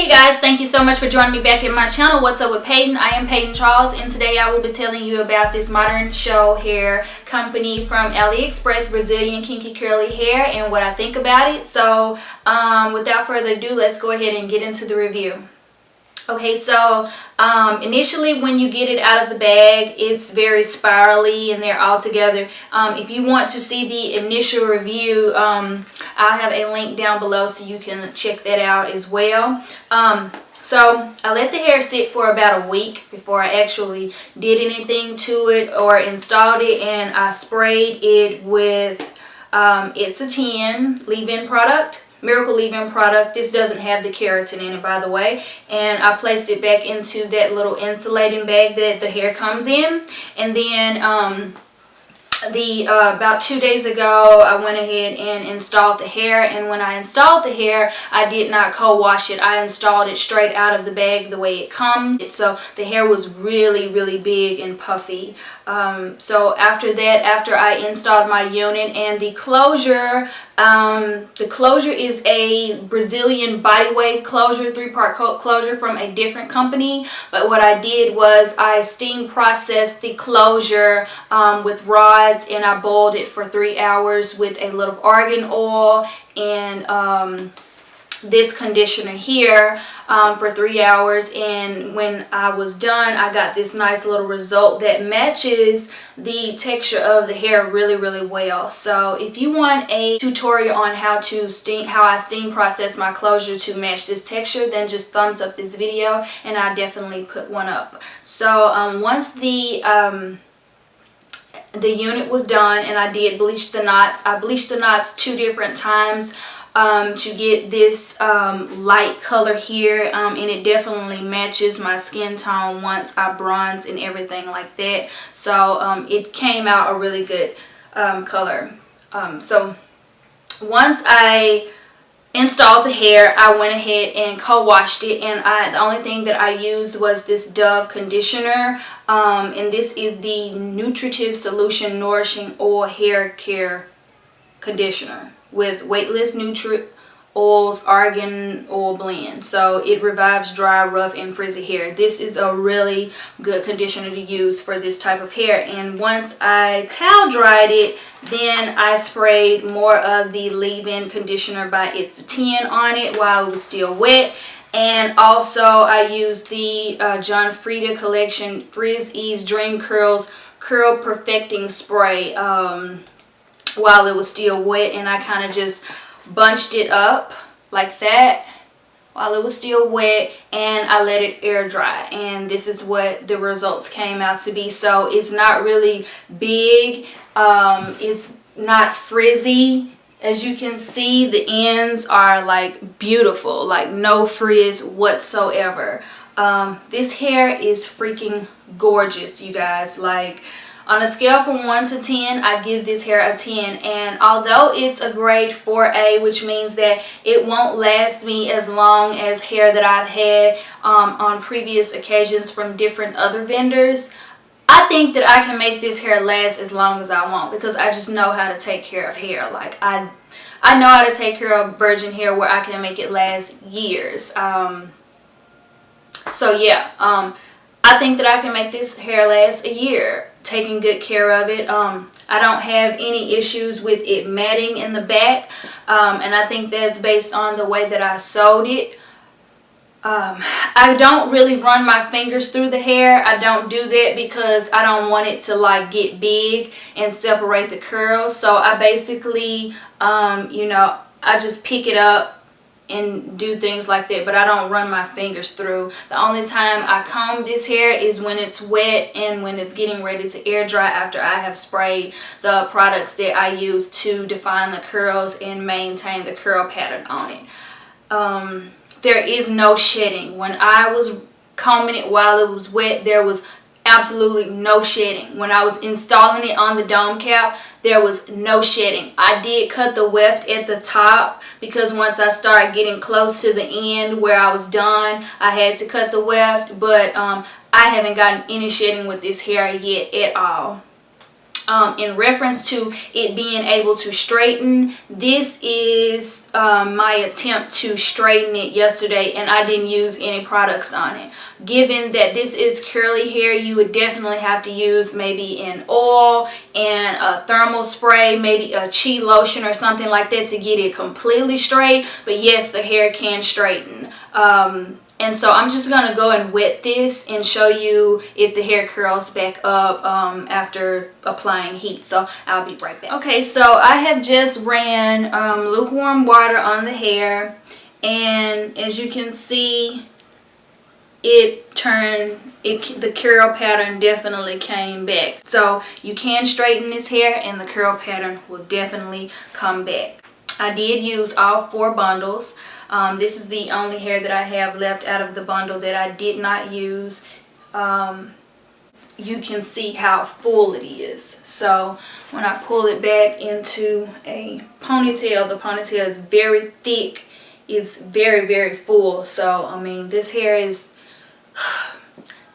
Hey guys, thank you so much for joining me back in my channel. What's up with Peyton? I am Peyton Charles, and today I will be telling you about this modern show hair company from Aliexpress, Brazilian kinky curly hair, and what I think about it. So without further ado, let's go ahead and get into the review. Okay, so initially when you get it out of the bag, it's very spirally and they're all together. If you want to see the initial review, I'll have a link down below so you can check that out as well. So I let the hair sit for about a week before I actually did anything to it or installed it, and I sprayed it with It's a 10 leave-in product. Miracle leave-in product. This doesn't have the keratin in it, by the way, and I placed it back into that little insulating bag that the hair comes in. And then about 2 days ago I went ahead and installed the hair, and when I installed the hair I did not co-wash it. I installed it straight out of the bag the way it comes, so the hair was really big and puffy. So after that, after I installed my unit, and the closure is a Brazilian body wave closure, 3-part closure from a different company. But what I did was I steam processed the closure with rods, and I boiled it for 3 hours with a little argan oil and this conditioner here for 3 hours. And when I was done, I got this nice little result that matches the texture of the hair really well. So if you want a tutorial on how I steam process my closure to match this texture, then just thumbs up this video and I'll definitely put one up. So once the unit was done and I did bleach the knots, I bleached the knots 2 different times to get this light color here, and it definitely matches my skin tone once I bronze and everything like that. So it came out a really good color. So once I installed the hair, I went ahead and co-washed it, and the only thing that I used was this Dove conditioner, and this is the Nutritive Solution Nourishing Oil Hair Care Conditioner with weightless oils, argan oil blend. So it revives dry, rough, and frizzy hair. This is a really good conditioner to use for this type of hair. And once I towel dried it, then I sprayed more of the leave-in conditioner by It's a 10 on it while it was still wet. And also I used the John Frieda Collection Frizz Ease Dream Curls Curl Perfecting Spray while it was still wet, and I kind of just bunched it up like that while it was still wet, and I let it air dry, and this is what the results came out to be. So it's not really big, it's not frizzy. As you can see, the ends are like beautiful, like no frizz whatsoever. This hair is freaking gorgeous, you guys. Like, on a scale from 1 to 10, I give this hair a 10. And although it's a grade 4A, which means that it won't last me as long as hair that I've had on previous occasions from different other vendors, I think that I can make this hair last as long as I want, because I just know how to take care of hair. Like, I know how to take care of virgin hair where I can make it last years. So yeah, I think that I can make this hair last a year, taking good care of it. I don't have any issues with it matting in the back, and I think that's based on the way that I sewed it. I don't really run my fingers through the hair. I don't do that because I don't want it to like get big and separate the curls. So I basically you know, I just pick it up and do things like that, but I don't run my fingers through. The only time I comb this hair is when it's wet and when it's getting ready to air dry after I have sprayed the products that I use to define the curls and maintain the curl pattern on it. There is no shedding. When I was combing it while it was wet, there was absolutely no shedding. When I was installing it on the dome cap, there was no shedding. I did cut the weft at the top because once I started getting close to the end where I was done, I had to cut the weft, but I haven't gotten any shedding with this hair yet at all. in reference to it being able to straighten, this is my attempt to straighten it yesterday, and I didn't use any products on it. Given that this is curly hair, you would definitely have to use maybe an oil and a thermal spray, maybe a cheat lotion or something like that to get it completely straight. But yes, the hair can straighten. And so I'm just going to go and wet this and show you if the hair curls back up after applying heat. So I'll be right back. Okay, so I have just ran lukewarm water on the hair, and as you can see, the curl pattern definitely came back. So you can straighten this hair and the curl pattern will definitely come back. I did use all 4 bundles. This is the only hair that I have left out of the bundle that I did not use. You can see how full it is. So when I pull it back into a ponytail, the ponytail is very thick. It's very, very full. So, I mean, this hair is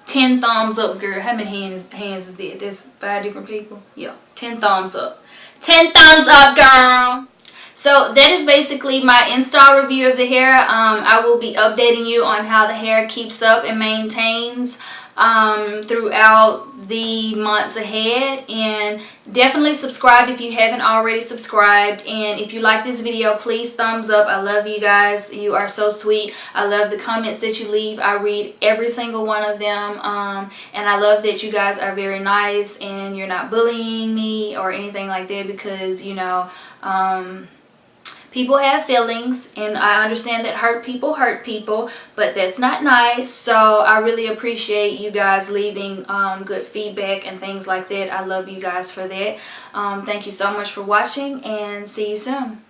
10 thumbs up, girl. How many hands is there? There's 5 different people? Yeah, 10 thumbs up. 10 thumbs up, girl. So that is basically my install review of the hair. I will be updating you on how the hair keeps up and maintains throughout the months ahead. And definitely subscribe if you haven't already subscribed. And if you like this video, please thumbs up. I love you guys. You are so sweet. I love the comments that you leave. I read every single one of them. And I love that you guys are very nice and you're not bullying me or anything like that, because, you know, people have feelings, and I understand that hurt people, but that's not nice. So I really appreciate you guys leaving good feedback and things like that. I love you guys for that. Thank you so much for watching, and see you soon.